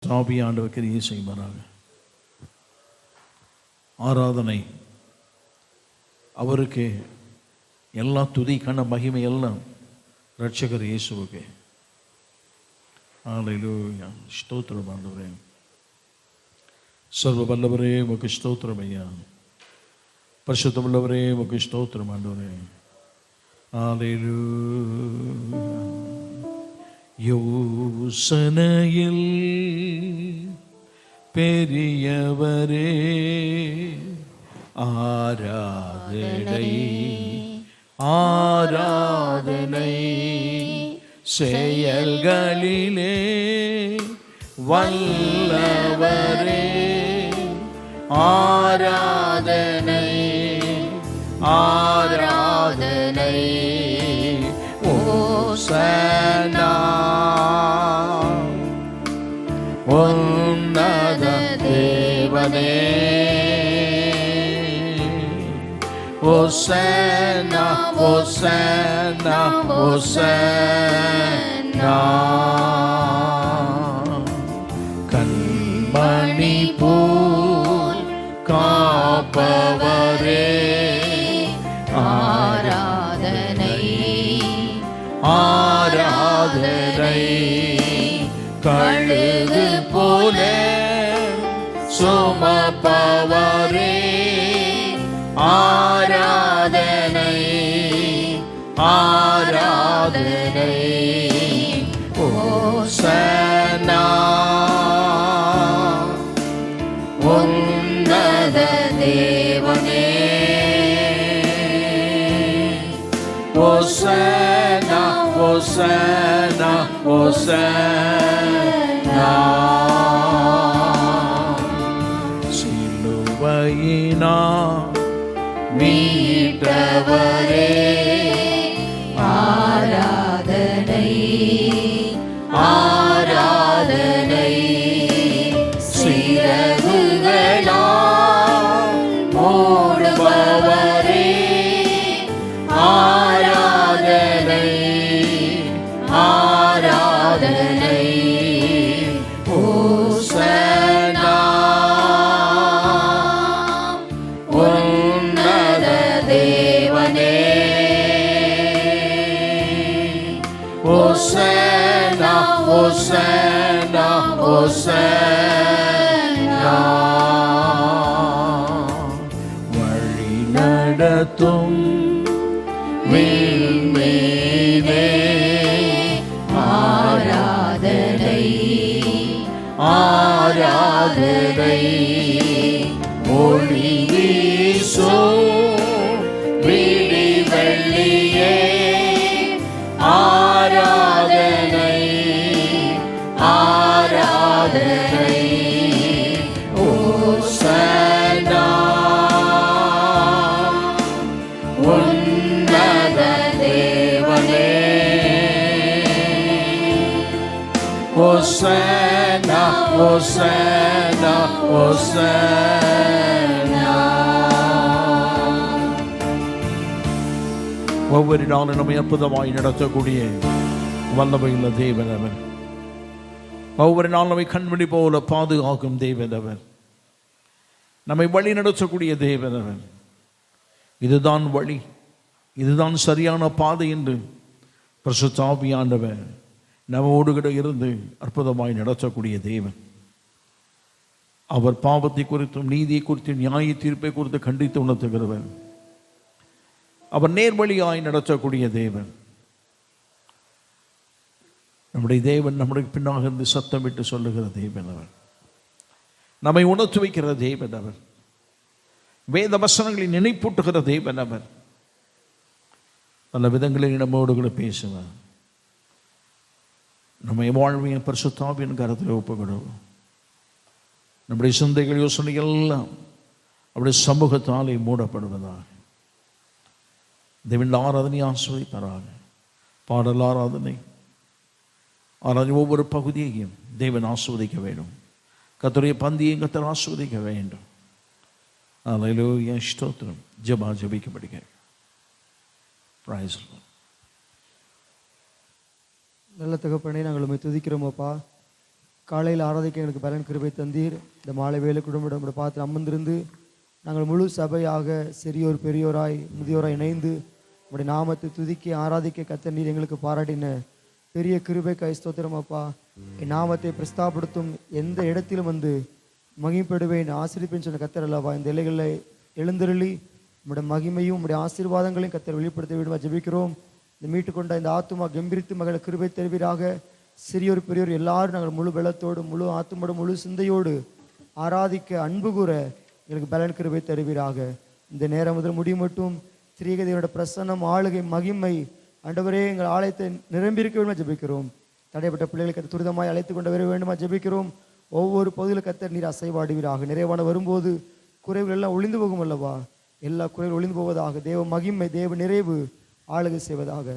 தாவி ஆண்டவர் கிரியை செய்வாராக. ஆராதனை அவருக்கு, எல்லா துதி கன மகிமை எல்லாம் ரட்சகர் இயேசுவுக்கு. ஹல்லேலூயா. ஸ்தோத்திரம் ஆண்டவரே. சர்வ வல்லவரே உமக்கு ஸ்தோத்திரம் ஐயா. பரிசுத்தம் உள்ளவரே உமக்கு ஸ்தோத்திரம் ஆண்டவரே. ஹல்லேலூயா. யோசனையில் பெரியவரே ஆராதனை ஆராதனை, செயல்களிலே வல்லவரே ஆராதனை ஆராதனை. ஓசன்னா உன்னத தேவனே, ஓசன்னா ஓசன்னா ஓசன்னா. கண்மணி போல் காப்பவரே ஆராதனை ஆராதனை. கழுகு போல சுமப்பவரே ஆராதனை ஆராதனை. ஓசன்னா உன்னத தேவனே, ஓசன்னா ஓசன்னா ஓசன்னா. சிலுவையினா மீட்டவரே ஆராதனை ஆராதனை. சிறகுகளால் மூடுபவரே ஆராதனை ஆராதனை. ஓசன்னா உன்னத தேவனே, ஓசன்னா ஓசன்னா ஓசன்னா. வழி நடத்தும் விண்மீனே ஆராதனை ஆராதனை. ஒளி வீசும் விடி வெள்ளியே ஆராதனை ஆராதனை. ஓசன்னா உன்னத தேவனே, ஓசன்னா ஓசன்னா ஓசன்னா. ஒவ்வொரு நாளும் நம்மை அற்புதமாய் நடத்தக்கூடிய வல்லமையுள்ள தேவன் அவர். ஒவ்வொரு நாள் நம்மை கண்மணி போல பாதுகாக்கும் தேவன் அவர். நம்மை வழி நடத்தக்கூடிய தேவன் அவர். இதுதான் வழி, இதுதான் சரியான பாதை என்று பரிசுத்த ஆவியானவர் நம்மோடு கூட இருந்து அற்புதமாய் நடத்தக்கூடிய தேவன். அவர் பாவத்தை குறித்தும் நீதியை குறித்தும் நியாய தீர்ப்பை குறித்து கண்டித்து உணர்த்துகிறவர். அவர் நேர்வழியாய் நடத்தக்கூடிய தேவன். நம்முடைய தேவன் நம்முடைய பின்னாக இருந்து சத்தமிட்டு சொல்லுகிற தேவன் அவர். நம்மை உணர்த்து வைக்கிற தேவன் அவர். வேத வசனங்களை நினைப்பூட்டுகிற தேவன் அவர். பல விதங்களில் நம்மோடு கூட பேசுவார். நம்மை வாழ்வியின் பரிசுத்த ஆவியின் கரத்தில் ஒப்புக்கொடுவோம். நம்முடைய சிந்தைகள் யோசனைகள் எல்லாம் அவருடைய சமூகத்தாலே மூடப்படுவதாக. தேவன் ஆராதனை ஆஸ்வதிப்பாராக. பாடல் ஆராதனை ஒவ்வொரு பகுதியையும் தேவன் ஆஸ்வதிக்க வேண்டும். கர்த்தருடைய பந்தியை கர்த்தர் ஆஸ்வதிக்க வேண்டும். அல்லேலூயா. ஸ்தோத்திரம். ஜெபிக்கப்படுக. Praise the Lord. நல்ல தகப்பனே, நாங்கள் உம்மை துதிக்கிறோம் அப்பா. காலையில் ஆராதிக்க எங்களுக்கு பலன் கிருபை தந்தீர். இந்த மாலை வேலை குடும்பம் நம்முடைய பார்த்து அமர்ந்திருந்து நாங்கள் முழு சபையாக சிறியோர் பெரியோராய் முதியோராய் இணைந்து உங்களுடைய நாமத்தை துதிக்க ஆராதிக்க கர்த்தர் நீர் எங்களுக்கு பாராட்டின பெரிய கிருபை ஸ்தோத்திரம் அப்பா. என் நாமத்தை பிரஸ்தாபடுத்தும் எந்த இடத்திலும் வந்து மகிமைப்படுவேன் ஆசீர்வதிப்பேன் சொன்ன கர்த்தர் அல்லவா. இந்த எல்லைகளில் எழுந்தருளி உங்களுடைய மகிமையும் உங்களுடைய ஆசீர்வாதங்களையும் கர்த்தர் வெளிப்படுத்த விடுமா ஜெபிக்கிறோம். இந்த மீட்டுக்கொண்ட இந்த ஆத்துமா கம்பீரித்து மகளை கிருபை தருவீராக. சிறியோர் பெரியோர் எல்லாரும் நாங்கள் முழு பலத்தோடு முழு ஆத்துமோடு முழு சிந்தையோடு ஆராதிக்க அன்பு கூற எங்களுக்கு பலன் கிருபை தருவீராக. இந்த நேரம் முதல் முடிவு மட்டும் திரியகதையோட பிரசன்னம் ஆளுகை மகிமை ஆண்டவரே எங்கள் ஆலயத்தை நிரம்பியிருக்க வேண்டுமா ஜெபிக்கிறோம். தடைப்பட்ட பிள்ளைகளுக்கு துரிதமாய் அழைத்து கொண்டு வர வேண்டுமா ஜெபிக்கிறோம். ஒவ்வொரு பகுதியில் கர்த்தர் நீர் அசைவாடுவீராக. நிறைவான வரும்போது குறைவுகள் எல்லாம் ஒளிந்து போகும் அல்லவா. எல்லா குறைகள் ஒளிந்து போவதாக. தேவ மகிமை தேவ நிறைவு ஆளுகை செய்வதாக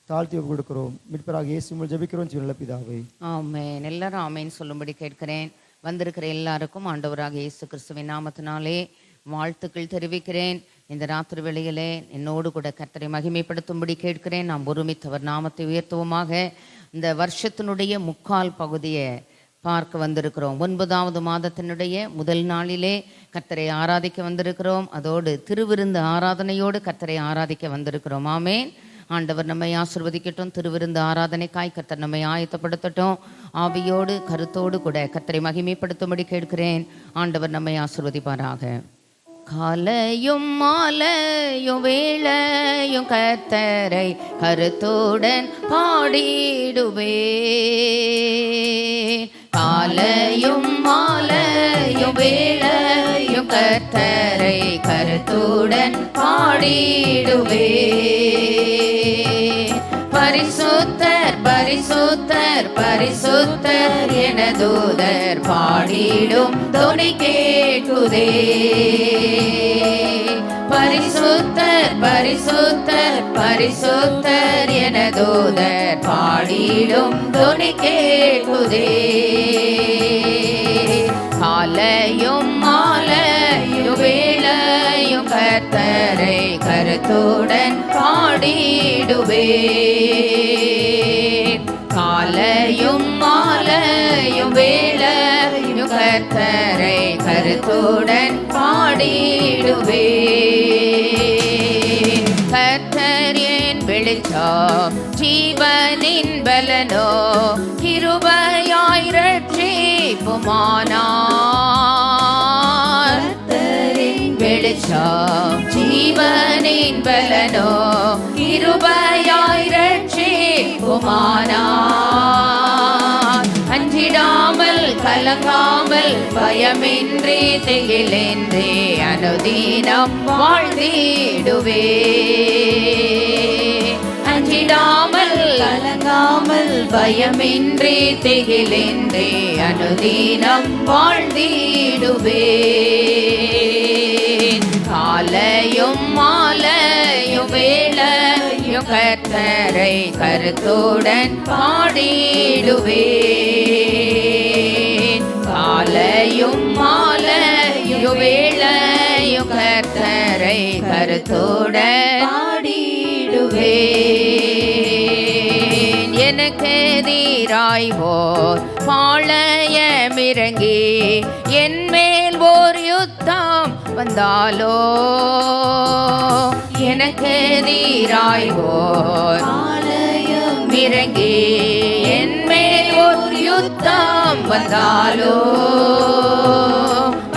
தாழ்த்தி கொடுக்கிறோம். மீட்பராக இயேசு ஜெபிக்கிறோம் நல்ல பிதாவே. ஆமென். எல்லாரும் ஆமென் சொல்லும்படி கேட்கிறேன். வந்திருக்கிற எல்லாருக்கும் ஆண்டவராக இயேசு கிறிஸ்துவின் நாமத்தினாலே வாழ்த்துக்கள் தெரிவிக்கிறேன். இந்த ராத்திரி வேளையிலே என்னோடு கூட கர்த்தரை மகிமைப்படுத்தும்படி கேட்கிறேன். நாம் ஒருமித்தவர் நாமத்தை உயர்த்துவோமாக. இந்த வருஷத்தினுடைய முக்கால் பகுதியை பார்க்க வந்திருக்கிறோம். 9வது மாதத்தினுடைய முதல் நாளிலே கர்த்தரை ஆராதிக்க வந்திருக்கிறோம். அதோடு திருவிருந்து ஆராதனையோடு கர்த்தரை ஆராதிக்க வந்திருக்கிறோம். ஆமென். ஆண்டவர் நம்மை ஆசீர்வதிக்கட்டும். திருவிருந்து ஆராதனைக்காய் கர்த்தர் நம்மை ஆயத்தப்படுத்தட்டும். ஆவியோடு கருத்தோடு கூட கர்த்தரை மகிமைப்படுத்தும்படி கேட்கிறேன். ஆண்டவர் நம்மை ஆசீர்வதிப்பாராக. காலையும் மாலையும் வேளையும் கர்த்தரை கருத்துடன் பாடிடுவே. காலையும் மாலையும் வேளையும் கர்த்தரை கருத்துடன் பாடிடுவே. பரிசுத்தர் பரிசுத்தர் பரிசுத்தர் என தூதர் பாடிடும் தொனி கேட்குதே. பரிசுத்தர் பரிசுத்தர் பரிசுத்தர் என தூதர் பாடிடும் தொனி கேட்குதே. காலையும் மாலையும் வேளையும் கர்த்தரை கருத்துடன் பாடிடுவே. காலையும் மாலையும் வேளையும் கர்த்தரை கருத்துடன் பாடிடுவே. கர்த்தர் என் வெளிச்சம் ஜீவனின் பலனோ கிருபையாய் ரட்சிப்புமானார். கர்த்தரின் வெளிச்சம் ஜீவனின் பலனோ கிருபையாய் ரட்சிப்புமானார். அஞ்சிடாமல் கலங்காமல் பயமின்றி திகிலின்றி அனுதினம் வாழ்ந்திடுவே. அஞ்சிடாமல் கலங்காமல் பயமின்றி திகிலின்றி அனுதினம் வாழ்ந்திடுவே. காலையும் மாலையும் வேளையும் கர்த்தரை கருத்துடன் பாடிடுவே. காலையும் மாலையும் வேளையும் கர்த்தரை கருத்துடன் பாடிடுவே. எனக்கு எதிராய்வோர் பாளையமிறங்கி என் மேல் ஓர் யுத்தம் வந்தாலோ. எனக்கு எதிராய்வோர் பாளையமிறங்கி என் மேல் ஓர் யுத்தம் வந்தாலோ.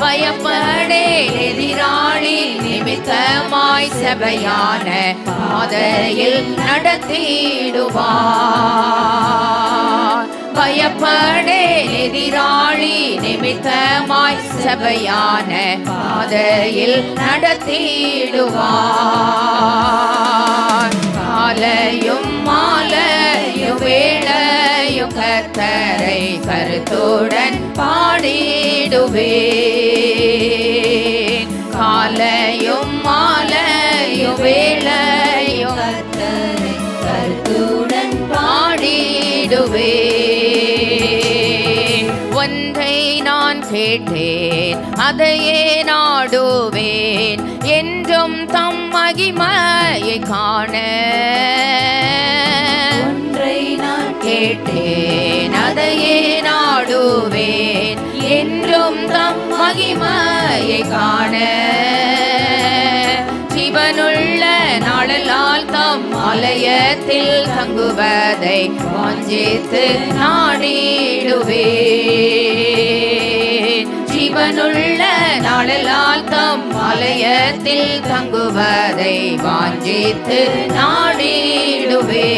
பயப்படேன் எதிராளி நிமித்தமாய் சபையான பாதையில் நடத்திடுவார். பயப்படேன் எதிராளி நிமித்தமாய் சபையான பாதையில் நடத்திடுவார். காலையும் மாலையும் வேளையும் கர்த்தரை கருத்துடன் பாடிடுவே. காலையும் மாலையும் வேளையும் கர்த்தரை கருத்துடன் பாடிடுவே. ஒன்றை நான் கேட்டேன் அதையே நாடுவேன் என்றும் தம் மகிமையை காண. ஒன்றை நான் கேட்டேன் அதையே நாடுவேன் என்றும் தம் மகிமையை காண ஜீவனுள்ள நாளெல்லாம் தம் ஆலயத்தில் தங்குவதை வாஞ்சித்து நாடிடுவே. ஜீவனுள்ள நாளெல்லாம் தம் ஆலயத்தில் தங்குவதை வாஞ்சித்து நாடிடுவே.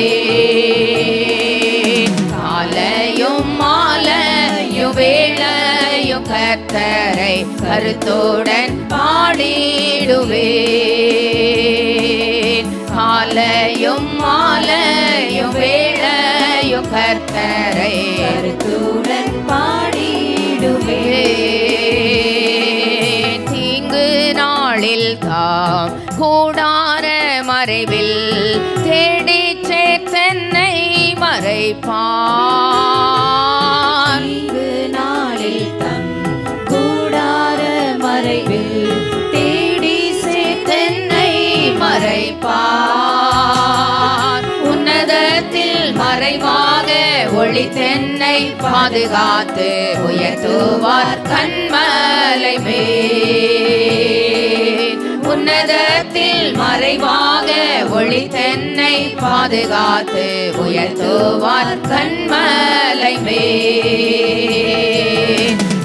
காலையும் மாலையும் வேளையும் கர்த்தரை கருத்துடன் பாடிடுவே. காலையும் மாலையும் வேளையும் கர்த்தரை கருத்துடன் பாடிடுவே. தீங்கு நாளில் தாம் கூடார மறைவில் தேடி சேத்தன்னை மறைப்பான். தீங்கு நாளில் தம் கூடார மறைவில் தேடி சேத்தன்னை மறைப்பான். உன்னதத்தில் மறைவாக ஒளி தென்னை பாதுகாத்து உயர்த்துவார் கண்மலை மேல். உன்னதத்தில் மறைவாக ஒளி தென்னை பாதுகாத்து உயர்த்துவார் கண்மலை மேல்.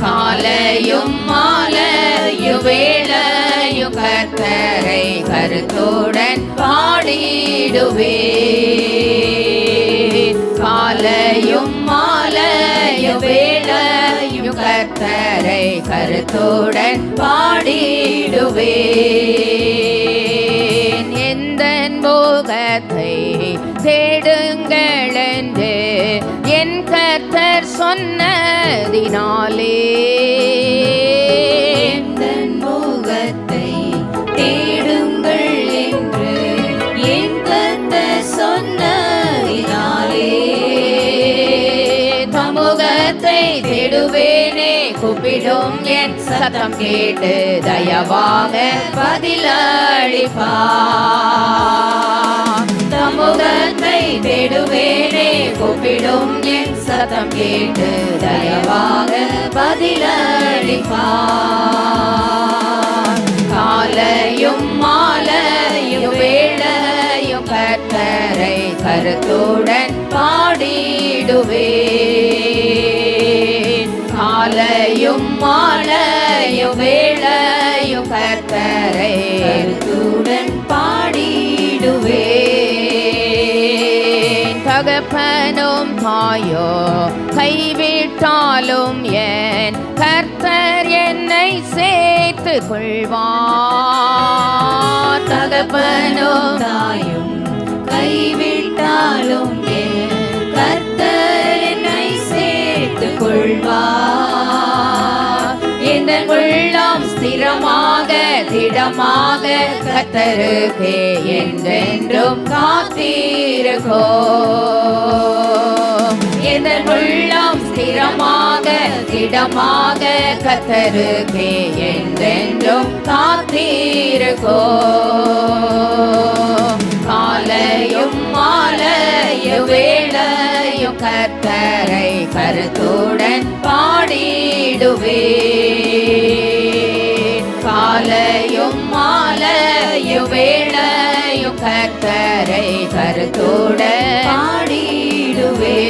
காலையும் மாலையும் வேளையும் கர்த்தரை கருத்துடன் பாடிடுவே. காலையும் மாலையும் வேளையும் கர்த்தரை கருத்துடன் பாடிடுவே. எந்தன் போகத்தை தேடுங்கள் என்று என் கர்த்தர் சொன்னதினாலே. எந்தன் முகத்தை தேடுங்கள் என்று என் கர்த்தர் சொன்னதினாலே. தமுகத்தை தேடுவேனே கூப்பிடும் என் சத்தம் கேட்டு தயவாக பதிலளிப்பார். தமுகத்தை தேடுவேனே கூப்பிடும் என் சத்தம் கேட்டு தயவாக பதிலளிப்பார். காலையும் மாலையும் வேளையும் கர்த்தரை கருத்துடன் பாடிடுவே. காலையும் மாலையும் வேளையும் கர்த்தரை கருத்துடன் பாடிடுவே. தகப்பனும் தாயோ கைவிட்டாலும் என் கர்த்தர் என்னை சேர்த்து கொள்வார். தகப்பனும் தாயும் கைவிட்டாலும் என் கர்த்தர் என்னை சேர்த்து கொள்வார். என் உள்ளம் ஸ்திரமாக திடமாக கர்த்தருக்கு என்றென்றும் காத்திருக்கும். என் உள்ளம் ஸ்திரமாக திடமாக கர்த்தருக்கு என்றென்றும் காத்திருக்கும். காலையும் மாலையும் வேளையும் கர்த்தரை கருத்துடன் பாடிடுவே. காலையும் மாலையும் வேளையும் கர்த்தரை கருத்துடன் பாடிடுவே.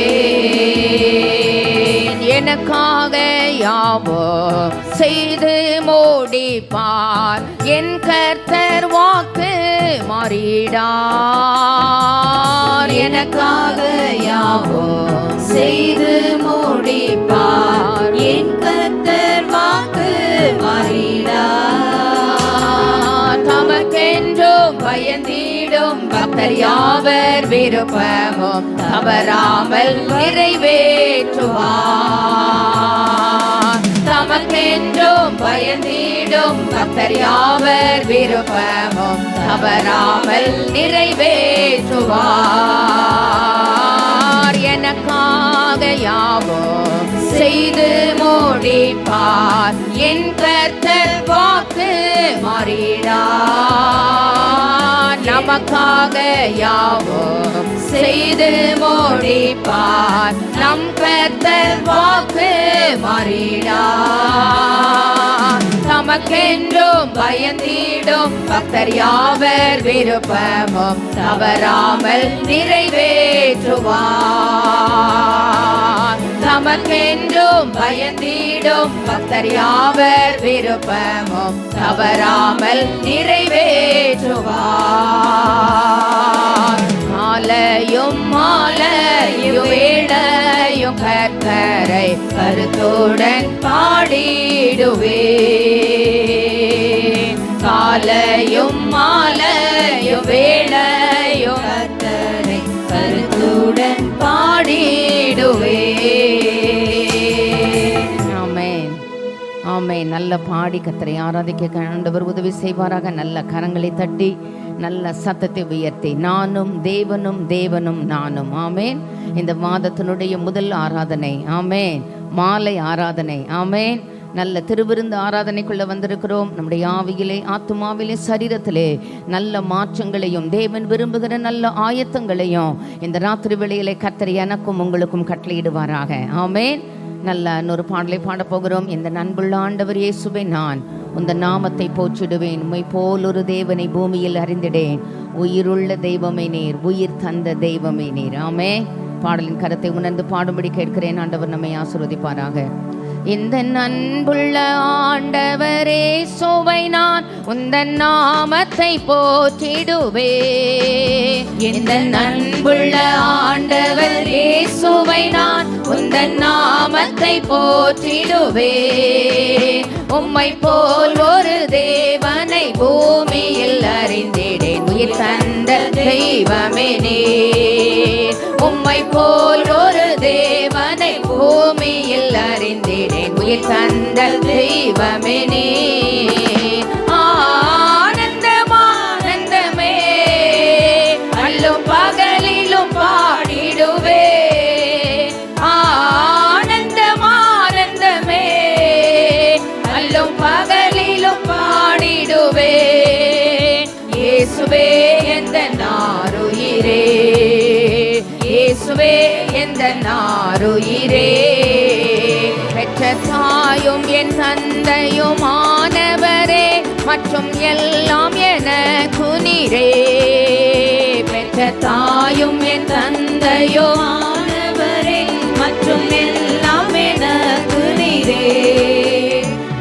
எனக்காக யாவோ செய்து மூடிப்பார். என் கர்த்தர் வாக்கு மாறிடார். எனக்காக யாவோ செய்து முடிப்பார். என் கர்த்தர் வாக்கு மாறிடார். தமக்கென்றும் பயந்திடும் பக்தர் யாவர் விருப்பமும் தவறாமல் நிறைவேற்றுவார். தமக்கென்றும் பயந்திடும் பக்தர் யாவர் விருப்பமும் தவறாமல் நிறைவேற்றுவார். எனக்காக யாவோ செய்து முடிப்பார். என் கர்த்தர் வாக்கு மாறிடார். நமக்கு நமக்காக யாவும் செய்து முடிப்பார். நம் கர்த்தர் வாக்கு மாறிடார். தமக்கென்றும் பயந்திடும் பக்தர் யாவர் விருப்பமும் தவறாமல் நிறைவேற்றுவார். தமக்கென்றும் பயந்திடும் பக்தர் யாவர் விருப்பமும் தவறாமல் நிறைவேற்றுவார். மாலையும் மாலையும் வேளையும் கர்த்தரை கருத்துடன் பாடிடுவேன். காலையும் மாலையும் வேளையும் கர்த்தரை கருத்துடன் பாடிடுவேன். ஆமென் ஆமென். நல்ல பாடி கர்த்தரை ஆராதிக்க ஆண்டவர் உதவி செய்வாராக. நல்ல கரங்களை தட்டி நல்ல சத்தத்தை உயர்த்தி நானும் தேவனும் தேவனும் நானும். ஆமேன். இந்த மாதத்தினுடைய முதல் ஆராதனை, ஆமேன், மாலை ஆராதனை, ஆமேன். நல்ல திருவிருந்து ஆராதனைக்குள்ள வந்திருக்கிறோம். நம்முடைய ஆவியிலே, ஆத்துமாவிலே, சரீரத்திலே நல்ல மாற்றங்களையும் தேவன் விரும்புகிற நல்ல ஆயத்தங்களையும் இந்த ராத்திரி வேளையிலே கர்த்தர் எனக்கும் உங்களுக்கும் கட்டளையிடுவாராக. ஆமேன். நல்ல இன்னொரு பாடலை பாடப்போகிறோம். இந்த நண்புள்ள ஆண்டவர் இயேசுவை நான் உந்த நாமத்தை போற்றிடுவேன். உம்மை போல் ஒரு தேவனை பூமியில் அறிந்திடேன். உயிருள்ள தெய்வமே நீர், உயிர் தந்த தெய்வமே நீர். ஆமே. பாடலின் கருத்தை உணர்ந்து பாடும்படி கேட்கிறேன். ஆண்டவர் நம்மை ஆசீர்வதிப்பாராக. இந்த நண்புள்ள ஆண்டவரே சுவை நான் உந்தன் நாமத்தை போற்றிடுவேன். இந்த நண்புள்ள ஆண்டவரே சுவை நான் உந்தன் நாமத்தை போற்றிடுவேன். உம்மை போல் ஒரு தேவனை பூமியில் அறிந்திடேன். உயிர் தந்த தெய்வமே நீர். உம்மை போல் ஒரு தேவனை பூமியில் அறிந்திடேன். உயிர் தந்த தெய்வமே நீர். ஆனந்தம் ஆனந்தமே அல்லும் பகலிலும் பாடிடுவேன். ஆனந்தம் ஆனந்தமே அல்லும் பகலிலும் பாடிடுவேன். இயேசுவே எந்த நாருயிரே, இயேசுவே எந்த நாருயிரே. பெற்ற தாயும் என் தந்தையும் ஆனவரே மற்றும் எல்லாம் எனக்கு நீரே. பெற்ற தாயும் என் தந்தையும் ஆனவரே மற்றும் எல்லாம் எனக்கு நீரே.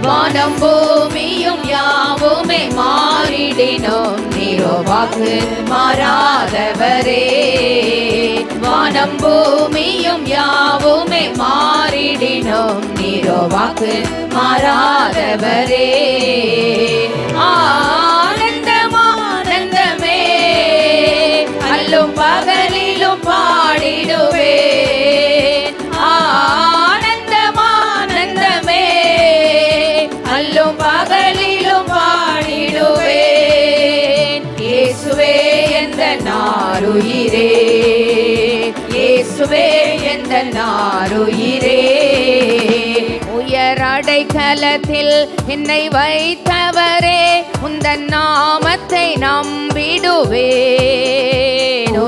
வானம் பூமியும் யாவுமே மாறிடினும் நீரோ வாக்கு மாறாதவரே. வானம் பூமியும் யாவுமே மாறிடினும் நீரோ வாக்கு மாறாதவரே. ஆனந்தம் ஆனந்தமே அல்லும் பகலிலும் பாடிடுவேன். ஆனந்தம் ஆனந்தமே அல்லும் பகலிலும் பாடிடுவேன். இயேசுவே எந்த நாருயிரே, இயேசுவே எந்த நாருயிரே. உயர் அடைக்கலத்தில் என்னை வைத்தவரே உந்தன் நாமத்தை நம்பிடுவேன்.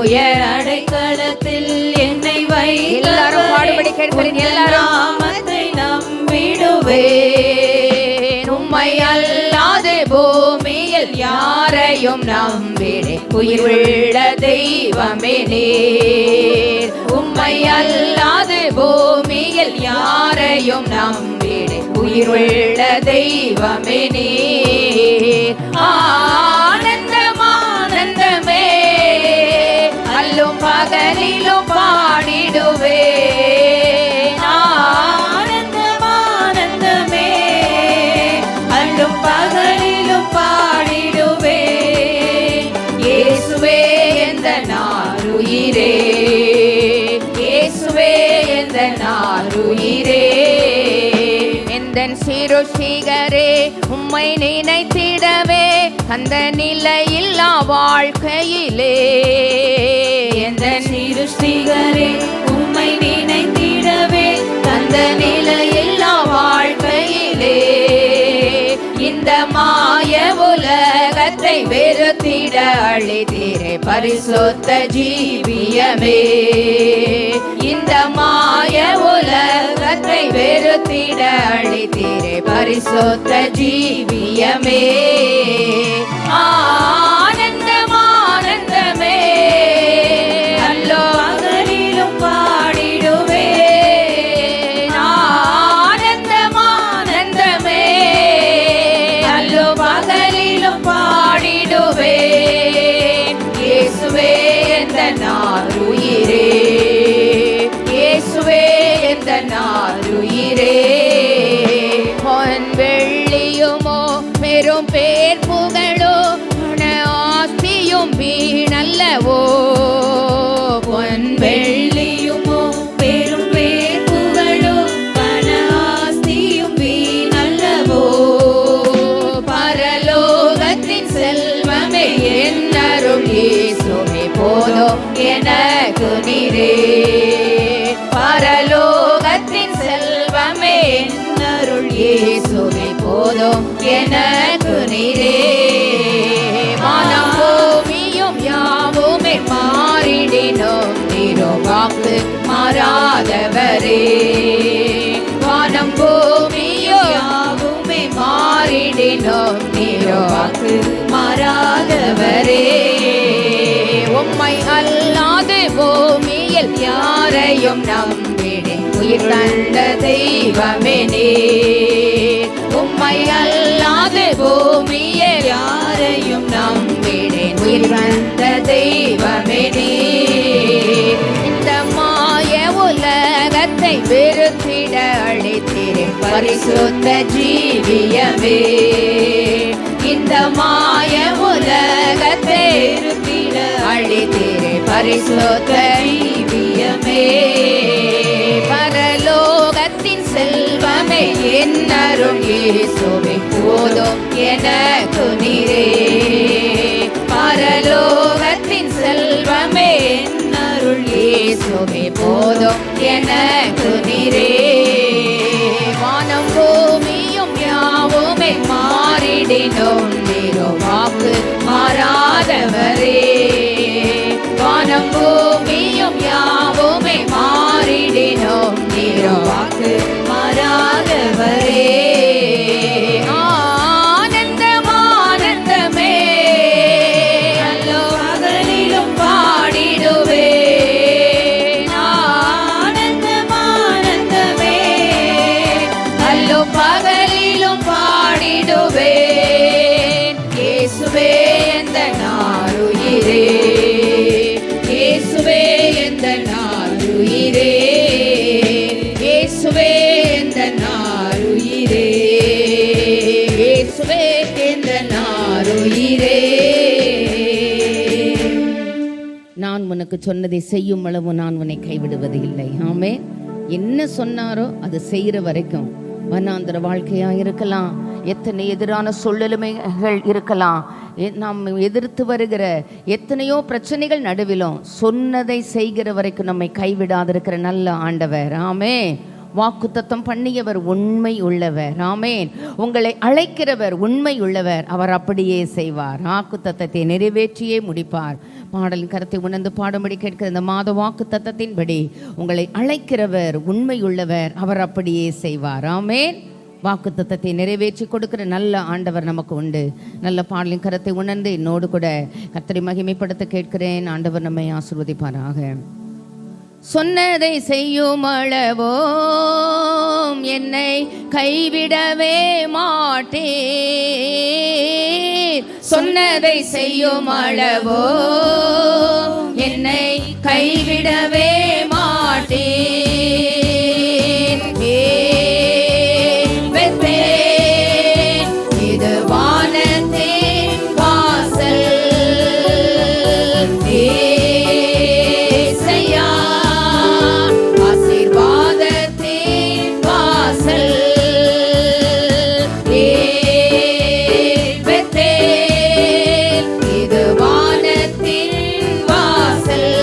உயர் அடைக்கலத்தில் என்னை வைத்தவரே எல்லாரும் பாடுபடி கேட்கிறேன். எல்லாரும் நாமத்தை நம்பிடுவேன். உம்மை அல்லாது பூமியில் யாரையும் நம்பிடேன். உயிர் உள்ள தெய்வமே நீர். உம்மை அல்லாது பூமியில் யாரையும் நம்பிடேன். உயிர் உள்ள தெய்வமே நீர். ஆனந்தம் ஆனந்தமே அல்லும் பகலிலும் பாடிடுவேன். ஆனந்தம் ஆனந்தமே அல்லும் பகலிலும் பாடிடுவேன். இயேசுவே எந்த நாருயிரே, இயேசுவே எந்த நாருயிரே. எந்தன் சிருஷ்டிகரே உம்மை நினைத்திடவே அந்த நிலையில்லா வாழ்க்கையிலே. எந்தன் சிருஷ்டிகரே உம்மை நினைத்திடவே அந்த நிலையில்லா வாழ்க்கையிலே. இந்த மாய உலகத்தை வெறுத்திட அளித்தீரே பரிசுத்த ஜீவியமே. இந்த மாய உலகத்தை வெறுத்திட அளித்தீரே பரிசுத்த ஜீவியமே. ஆனந்தம் ஆனந்தமே அல்லோ பகலிலும் பாடிடுவே. ஆனந்தம் ஆனந்தமே அல்லோ பகலிலும் பாடிடுவே. இயேசுவே எந்த நாருயிரே, இயேசுவே எந்த நாருயிரே. பொன் வெள்ளியுமோ பெரும் பேர் புகழோ பண ஆஸ்தியும் வீணல்லவோ. பொன் வெள்ளியுமோ பெரும் பேர் புகழோ பண ஆஸ்தியும் வீணல்லவோ. பரலோகத்தின் செல்வமே என்னருள் இயேசுவே போதும் எனக்கு நீரே. பரலோகத்தின் செல்வமே என்னருள் இயேசுவே போதும் எனக்கு நீரே. வானம் பூமியும் யாவுமே மாறிடினும் நீரோ வாக்கு மாறாதவரே. வானம் பூமியும் யாவுமே மாறிடினும் நீரோ வாக்கு மாறாதவரே. உம்மை அல்லாது பூமியில் யாரையும் நம்பினேன் உயிர் தந்த தெய்வமே நீர். உம்மை அல்லாது பூமியில் யாரையும் நம்பினேன் உயிர் தந்த தெய்வமே நீர். இந்த மாய உலகத்தை வெறுத்திட அளித்தீரே பரிசுத்த ஜீவியமே. இந்த மாய உலகத்தை வெறுத்திட அளித்தீரே பரிசுத்த ஜீவியமே. பரலோகத்தின் செல்வமே என்னருள் இயேசுவே போதும் எனக்கு நீரே. பரலோகத்தின் செல்வமே என்னருள் இயேசுவே போதும் எனக்கு நீரே. வானம் பூமியும் யாவுமே மாறிடினும் நீரோ வாக்கு மாறாதவரே. வானம் பூமியும் யாவுமே மாறிடினும் நீரோ வாக்கு மாறாதவரே. ஆனந்தம் ஆனந்தமே அல்லோ பகலிலும் பாடிடுவே. ஆனந்தம் ஆனந்தமே அல்லோ பகலிலும் பாடிடுவே. இயேசுவே எந்த நாருயிரே, இயேசுவே எந்த நாருயிரே, இயேசுவே எந்த நாருயிரே, இயேசுவே எந்த நாருயிரே. நான் உனக்கு சொன்னதை செய்யும் அளவு நான் உன்னை கைவிடுவது இல்லை. ஆமே. என்ன சொன்னாரோ அது செய்கிற வரைக்கும் வனாந்தர வாழ்க்கையா இருக்கலாம், எத்தனை எதிரான சூழ்நிலைமைகள் இருக்கலாம், நாம் எதிர்த்து வருகிற எத்தனையோ பிரச்சனைகள் நடுவிலும் சொன்னதை செய்கிற வரைக்கும் நம்மை கைவிடாதிருக்கிற நல்ல ஆண்டவர். ஆமே. வாக்குத்தத்தம் பண்ணியவர் உண்மை உள்ளவர். ஆமேன். உங்களை அழைக்கிறவர் உண்மை உள்ளவர். அவர் அப்படியே செய்வார். வாக்குத்தத்தத்தை நிறைவேற்றியே முடிப்பார். பாடலின் கருத்தை உணர்ந்து பாடும்படி கேட்கிற இந்த மாத வாக்குத்தத்தத்தின்படி உங்களை அழைக்கிறவர் உண்மை உள்ளவர். அவர் அப்படியே செய்வார். ஆமேன். வாக்குத்தத்தத்தை நிறைவேற்றி கொடுக்கிற நல்ல ஆண்டவர் நமக்கு உண்டு. நல்ல பாடலின் கருத்தை உணர்ந்து என்னோடு கூட கர்த்தரை மகிமைப்படுத்த கேட்கிறேன். ஆண்டவர் நம்மை ஆசீர்வதிப்பாராக. சொன்னதை செய்யும் அளவோ என்னை கைவிடவே மாட்டேன். சொன்னதை செய்யும் அளவோ என்னை கைவிடவே மாட்டேன். இது வானத்தின் வாசல், ஆசீர்வாதத்தின் வாசல். இது வானத்தின் வாசல்.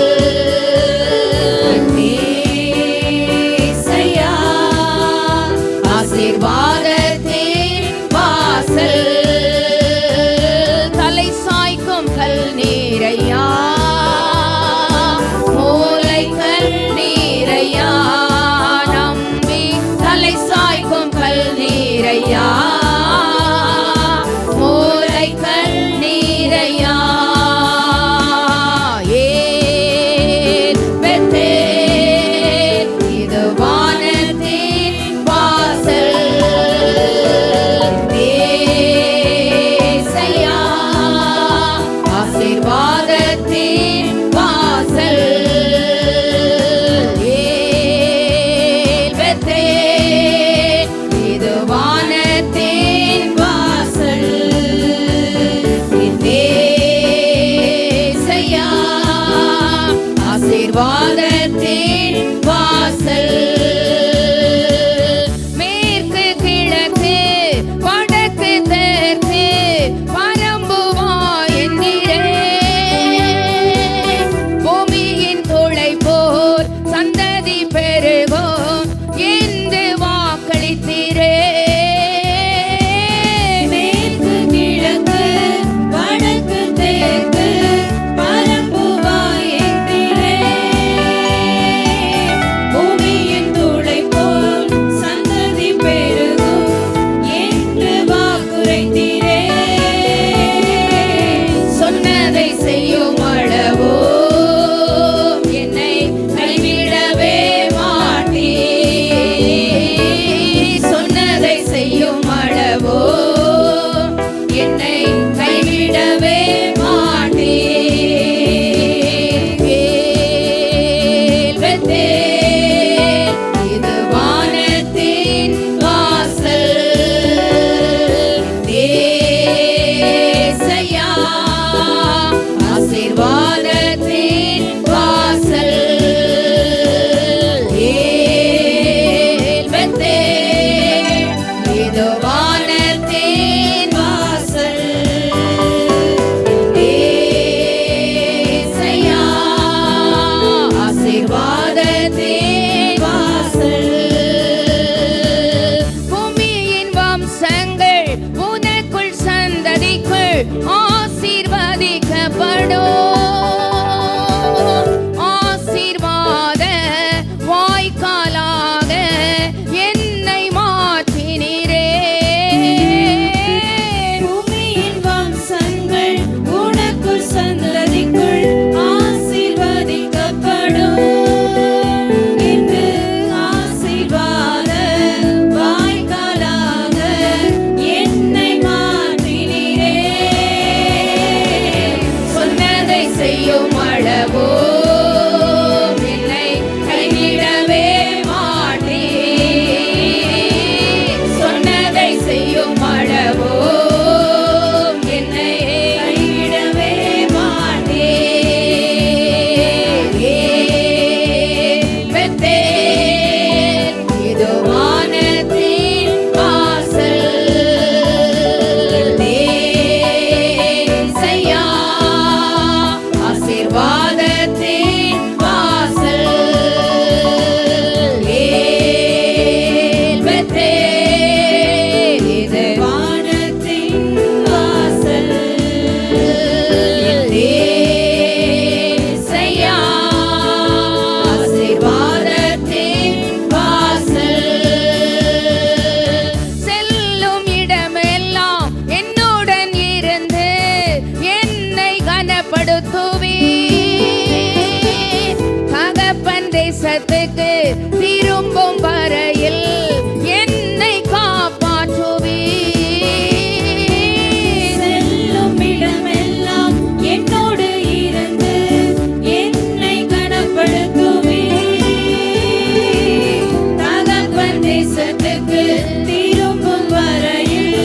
வாக்கு திரும்பும் வரையில்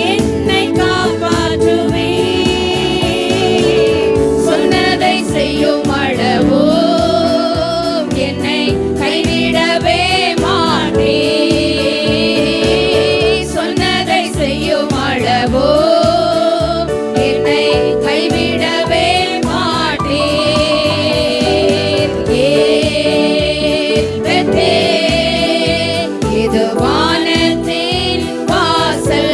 என்னை காப்பாற்றுவே. சொன்னதை செய்யும் அளவோ என்னை கைவிடவே மாட்டே. சொன்னதை செய்யும் அளவோ என்னை கைவிடவே மாட்டே. இது வானத்தின் வாசல்.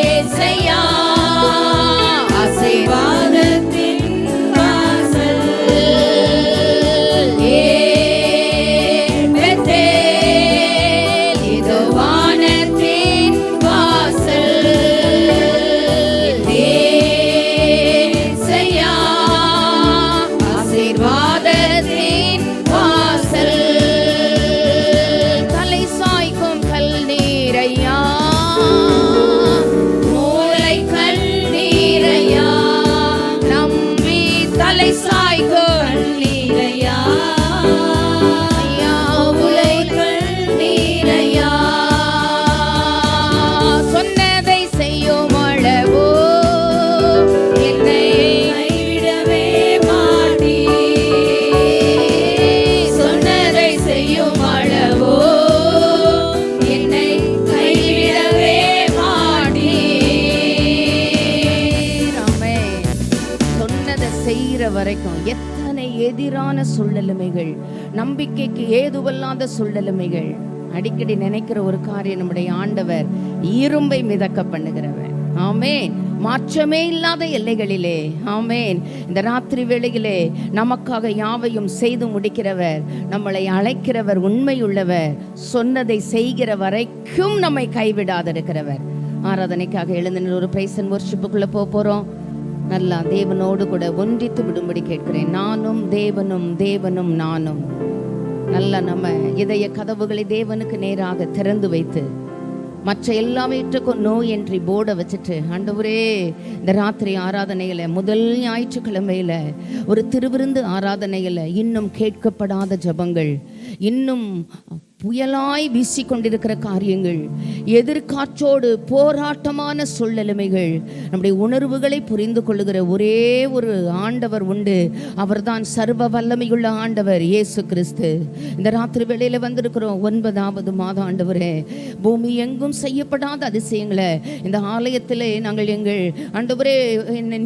ஏசையா ஆசீர்வாதத்தின் வாசல். பெத்தேல் இது வானத்தின் வாசல். ஏசையா ஆசீர்வாதத்தின் வாசல். தலை சாய்க்கும் கல் நீரையா, மூளை கண்ணீரையா நம்பி தலை சாய்க்கும் கண்ணீரையா ஐயா, மூளை கண்ணீரையா. சொன்னதை செய்யும் அளவோ என்னை கைவிடவே மாட்டே. சொன்னதை செய்யும் அளவோ என்னை கைவிடவே மாட்டே. ஆமென். சொன்னதை செய்கிற வரைக்கும் எத்தனை எதிரான சூழ்நிலைமைகள், நம்பிக்கைக்கு ஏதுவல்லாத சூழ்நிலைமைகள், அடிக்கடி நினைக்கிற ஒரு காரியம், நம்முடைய ஆண்டவர் இரும்பை மிதக்க பண்ணுகிறவர். ஆமென். மாற்றமே இல்லாத எல்லைகளிலே, ஆமென், இந்த ராத்திரி வேளையிலே நமக்காக யாவையும் செய்து முடிக்கிறவர், நம்மளை அழைக்கிறவர், உண்மையுள்ளவர், சொன்னதை செய்கிற வரைக்கும் நம்மை கைவிடாதிருக்கிறவர். ஆராதனைக்காக எழுந்து ஒரு பிரைஸ் அண்ட் வொர்ஷிப்புக்குள்ள போறோம். நல்லா தேவனோடு கூட ஒன்றித்து விடும்படி கேட்கிறேன். நானும் தேவனும், தேவனும் நானும். நல்லா நம்ம இதய கதவுகளை தேவனுக்கு நேராக திறந்து வைத்து மற்ற எல்லாவற்றுக்கும் நோ என்ட்ரி போர்டை வச்சுட்டு, ஆண்டவரே இந்த ராத்திரி ஆராதனையில், முதல் ஞாயிற்றுக்கிழமையில் ஒரு திருவிருந்து ஆராதனையில் இன்னும் கேட்கப்படாத ஜபங்கள், இன்னும் புயலாய் வீசிக்கொண்டிருக்கிற காரியங்கள், எதிர்காற்றோடு போராட்டமான சூழ்நிலைமைகள், நம்முடைய உணர்வுகளை புரிந்து கொள்ளுகிற ஒரே ஒரு ஆண்டவர் உண்டு. அவர்தான் சர்வ வல்லமையுள்ள ஆண்டவர் இயேசு கிறிஸ்து. இந்த ராத்திரி வேளையில வந்திருக்கிறோம். 9வது மாதம் ஆண்டவரே, பூமி எங்கும் செய்யப்படாத அதிசயங்களை இந்த ஆலயத்திலே நாங்கள் எங்கள் ஆண்டவரே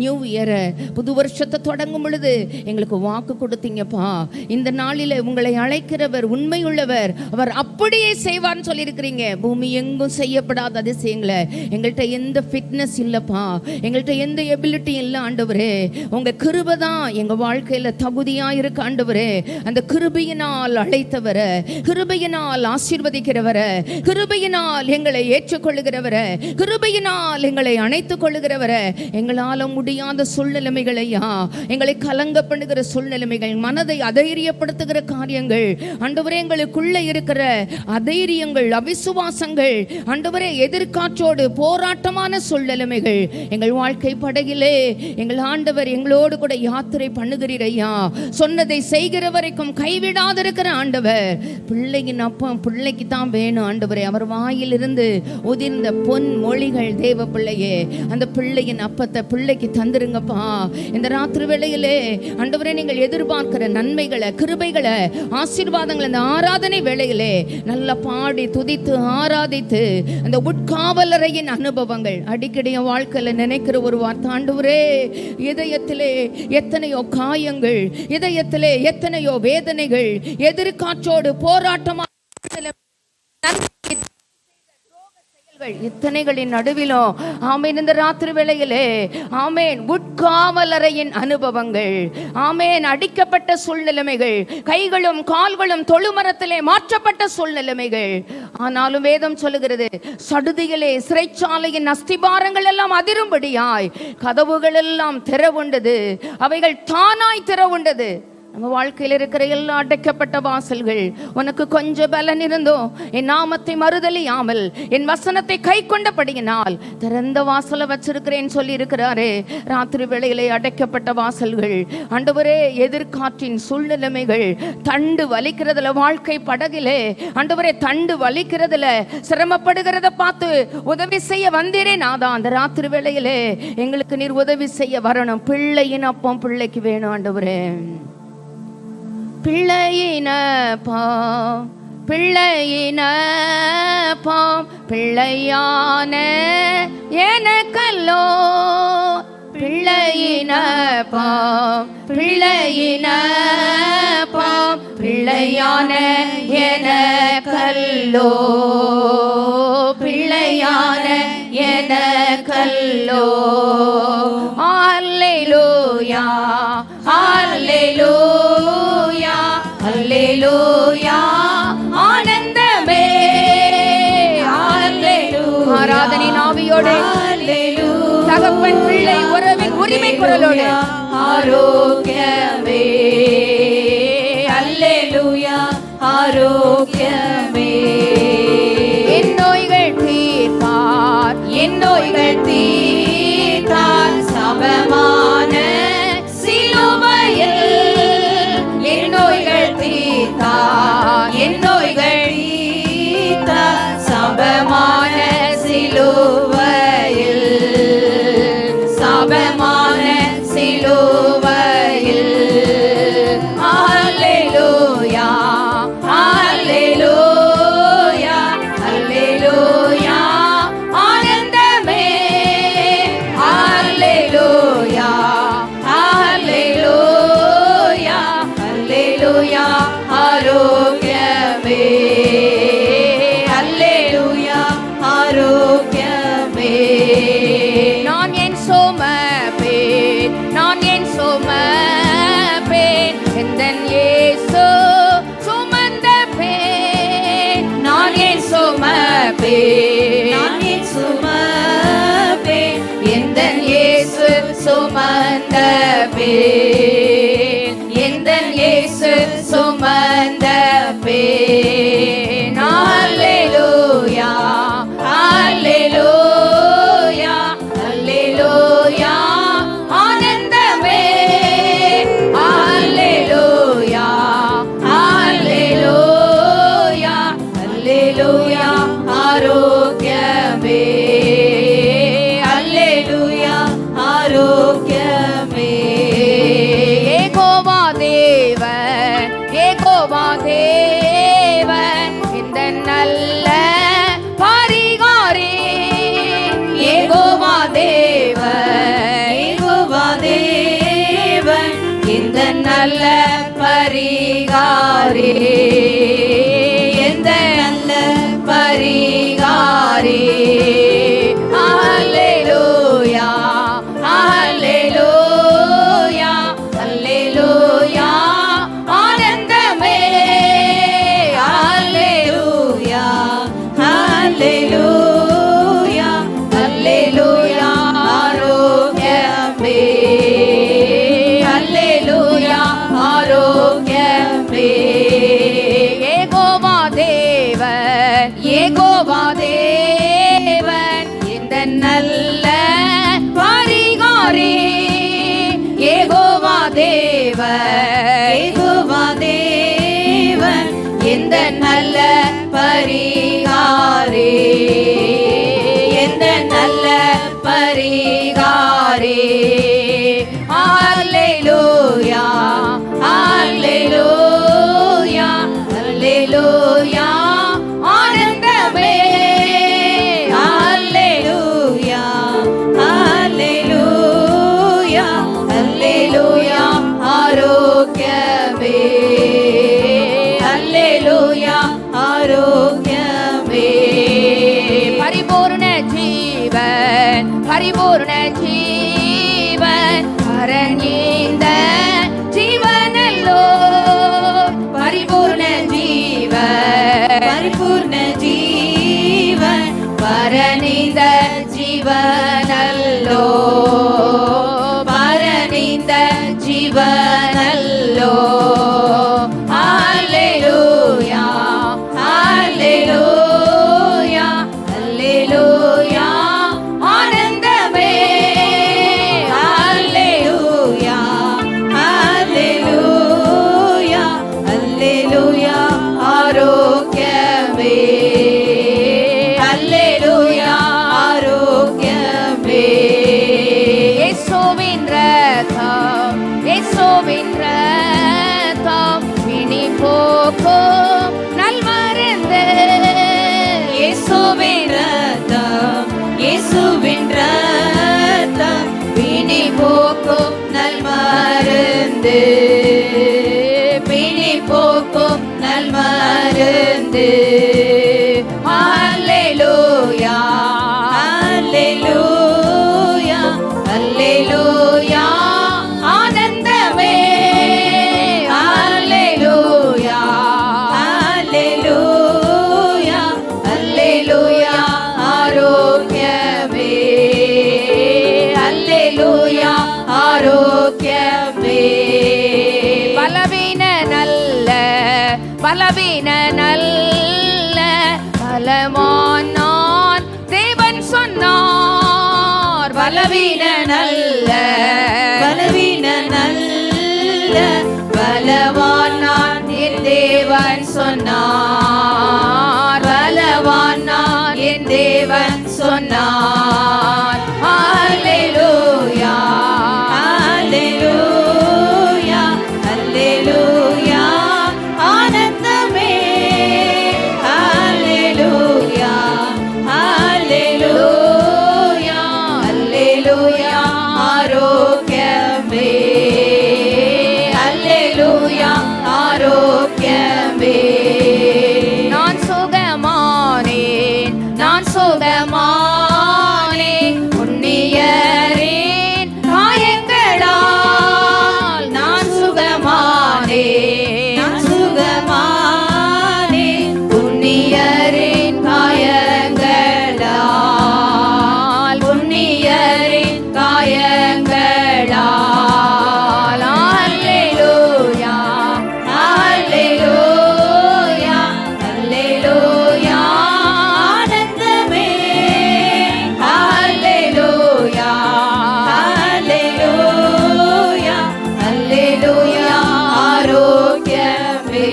நியூ இயரை, புது வருஷத்தை தொடங்கும் பொழுது எங்களுக்கு வாக்கு கொடுத்தீங்கப்பா. இந்த நாளிலே உங்களை அழைக்கிறவர் உண்மையுள்ளவர், அவர் அப்படியே செய்வார்னு சொல்லியிருக்கிறீங்க. பூமி எங்கும் செய்யப்படாத அதிசயங்களை, எங்கள்கிட்ட எந்த ஃபிட்னஸ் இல்லப்பா, எங்கள்கிட்ட எந்த எபிலிட்டி இல்லை ஆண்டவரே. உங்க கிருபை தான் எங்க வாழ்க்கையில தகுதியா இருக்கு ஆண்டவரே. அந்த கிருபையினால் அழைத்தவர, கிருபையினால் ஆசீர்வதிக்கிறவர, கிருபையினால் எங்களை ஏற்றுக்கொள்ளுகிறவர, கிருபையினால் எங்களை அணைத்துக் கொள்ளுகிறவர, எங்களால முடியாத சூழ்நிலைமைகளையா, எங்களை கலங்க பண்ணுகிற சூழ்நிலைமைகள், மனதை அதைரியப்படுத்துகிற காரியங்கள் ஆண்டவரே, எங்களுக்குள்ள இருக்கிற அதைரியங்கள், அவிசுவாசங்கள் ஆண்டவரே, எதிர்காற்றோடு போராட்டமான சூழ்நிலைமைகள், எங்கள் வாழ்க்கை படகிலே எங்கள் ஆண்டவர் எங்களோடு கூட யாத்திரை பண்ணுகிறீரையா. சொன்னதை செய்கிற வரைக்கும் கைவிடாதிருக்கிற ஆண்டவர். பிள்ளையின் அப்பம் பிள்ளைக்கு தான் வேணும் ஆண்டவரே. அவர் வாயிலிருந்து உதிர்ந்த பொன் மொழிகள் தேவ பிள்ளையே, அந்த பிள்ளையின் அப்பத்தை பிள்ளைக்கு தந்துருங்கப்பா. இந்த ராத்திரி வேளையிலே ஆண்டவரே, நீங்கள் எதிர்பார்க்கிற நன்மைகளை, கிருபைகளை, ஆசீர்வாதங்களை இந்த ஆராதனை வேளையிலே நல்லா பாடி துதித்து ஆராதித்து அந்த உட்காவலரையின் அனுபவங்கள் அடிக்கடி வாழ்க்கையில நினைக்கிற ஒரு வார்த்தை, ஆண்டவரே இதயத்திலே எத்தனையோ காயங்கள், இதயத்திலே எத்தனையோ வேதனைகள், எதிர்காற்றோடு போராட்டமா இத்தனைகளின் நடுவிலும் ஆமேன், இந்த ராத்திரி வேளையிலே ஆமேன், உட்காவலரையின் அனுபவங்கள், ஆமேன், அடிக்கப்பட்ட சூழ்நிலைமைகள், கைகளும் கால்களும் தொழுமரத்திலே மாற்றப்பட்ட சூழ்நிலைமைகள். ஆனாலும் வேதம் சொல்லுகிறது, சடுதியிலே சிறைச்சாலையின் அஸ்திபாரங்கள் எல்லாம் அதிரும்படியாய் கதவுகள் எல்லாம் திறவுண்டது, அவைகள் தானாய் திறவுண்டது. நம்ம வாழ்க்கையில் இருக்கிற எல்லா அடைக்கப்பட்ட வாசல்கள், உனக்கு கொஞ்சம் பலன் இருந்தோம் என் நாமத்தை மறுதலியாமல் என் வசனத்தை கை கொண்டபடியினால் திறந்த வாசலை வச்சிருக்கிறேன்னு சொல்லி இருக்கிறாரு. ராத்திரி வேளையிலே அடைக்கப்பட்ட வாசல்கள், ஆண்டவரே, எதிர்காற்றின் சூழ்நிலைமைகள், தண்டு வலிக்கிறதுல, வாழ்க்கை படகிலே ஆண்டவரே தண்டு வலிக்கிறதுல சிரமப்படுகிறத பார்த்து உதவி செய்ய வந்தீரே நாதா. அந்த ராத்திரி வேளையிலே எங்களுக்கு நீர் உதவி செய்ய வரணும். பிள்ளையின் அப்பம் பிள்ளைக்கு வேணும் ஆண்டவரே. பிள்ளையினப்பாம் பிள்ளையினப்பாம் பிள்ளையான எனக்கல்லோ. பிள்ளையினப்பாம் பிள்ளையினப்பாம் பிள்ளையான எனக்கல்லோ. பிள்ளையான எனக்கல்லோ. அல்லேலூயா அல்லேலூயா அல்லேலூயா. ஆனந்தமே அல்லேலூயா. ஆராதனை ஆவியோடு தகப்பன் பிள்ளை உறவின் உரிமை குரலோடு ஆரோக்கியமே அல்லேலூயா. ஆரோக்கியமே. என் நோய்கள் தீர்ப்பார், என் நோய்கள் தீர்த்தார் சபமான சிலுவையில். என் நோய்கள் தீர்த்தார், என் நோய்கள் தீர்த்தார் சபமான சிலுவையில். சபமான சிலுவையில். அல்லேலூயா அல்லேலூயா அல்லேலூயா. ஆனந்தமே அல்லேலூயா அல்லேலூயா அல்லேலூயா. ஆரோக்கியமே அல்லேலூயா. ஆரோக்கியமே. நான் என் சோமப்பேன், நான் என் சோமப்பேன், எந்தன் இயேசு சுமந்த பேன். நான் என் சுமப்பேன், நான் என் சுமப்பேன், எந்தன் இயேசு சுமந்த பேன். எந்தன் இயேசு சுமந்த பேன். அல்லேலூயா அல்லேலூயா அல்லேலூயா. ஆனந்தமே அல்லேலூயா அல்லேலூயா அல்லேலூயா. ஆரோக்கியமே அல்லேலூயா. ஆரோக்கியமே. ஏகோவா தேவன், ஏகோவா தேவன், இந்த நல்ல பரிகாரி. யெகோவா தேவன், யெகோவா தேவன், இந்த நல்ல பரிகாரி. இந்த நல்ல பரிகாரி. அல்லேலூயா அல்லேலூயா அல்லேலூயா. ஆனந்தமே அல்லேலூயா அல்லேலூயா அல்லேலூயா. ஆரோக்கியமே அல்லேலூயா. ஆரோக்கியமே. ஏகோவா தேவன், ஏகோவா தேவன், இந்த நல்ல பரிகாரி. யெகோவா தேவன், யெகோவா தேவன், இந்த நல்ல பரிகாரி. இந்த நல்ல பரிகாரி. அல்லேலூயா அல்லேலூயா அல்லேலூயா. ஆனந்தமே அல்லேலூயா அல்லேலூயா அல்லேலூயா. ஆரோக்கியமே அல்லேலூயா. ஆரோக்கியமே. பரிபூர்ண ஜீவன், பரிபூர்ண ஜீவன், பரநீந்த ஜீவனல்லோ. பரிபூர்ண ஜீவன், பரிபூர்ண ஜீவன், பரனிந்த ஜீவனல்லோ. பரனிந்த ஜீவனல்லோ. போக்கும் நல்மருந்து. இயேசுவின் ரத்தம், இயேசுவின் ரத்தம், பிணி போக்கும் நல்மருந்து, பிணி போக்கும் நல்மருந்து. அல்லேலூயா, அல்லேலூயா, அல்லேலூயா, ஆனந்தமே. அல்லேலூயா, அல்லேலூயா, அல்லேலூயா, ஆரோக்கியமே. அல்லேலூயா, ஆரோக்கியமே. பலவீன நல்ல, பலவீன நல்ல, பலமான் நான் தேவன் சொன்னார். பலவீன நல்ல, பலவீன நல்ல, பலவான் நான் என் தேவன் சொன்னார். பலவான் நான் என் தேவன் சொன்னார். அல்லேலூயா, அல்லேலூயா, அல்லேலூயா, ஆனந்தமே. அல்லேலூயா, அல்லேலூயா, அல்லேலூயா, ஆரோக்கியமே. அல்லேலூயா, ஆரோக்கியமே. நான் சுகமானேன், நான் சுகமானேன், புண்ணியரின் காயங்களால் நான் சுகமானேன், நான் சுகமானேன், புண்ணியரின் காயங்களால், புண்ணியரின் காயங்களால். அல்லேலூயா, அல்லேலூயா, அல்லேலூயா, ஆனந்தமே. அல்லேலூயா, அல்லேலூயா, அல்லேலூயா, ஆரோக்கியமே.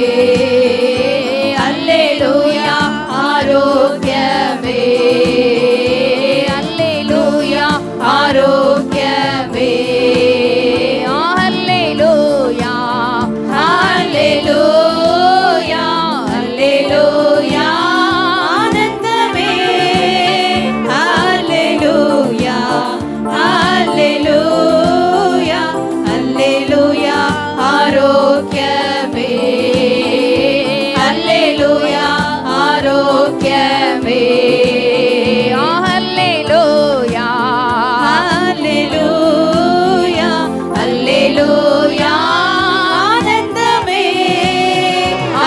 அல்லேலூயா, ஆரோக்கியமே. அல்லேலூயா, ஆரோக்கியமே. அல்லேலூயா, அல்லேலூயா, அல்லேலூயா, ஆனந்தமே. அல்லேலூயா, அல்லேலூயா, அல்லேலூயா, ஆரோக்கியமே. அல்லேலூயா, ஆரோக்கியமே. அல்லேலூயா, அல்லேலூயா, அல்லேலூயா, ஆனந்தமே.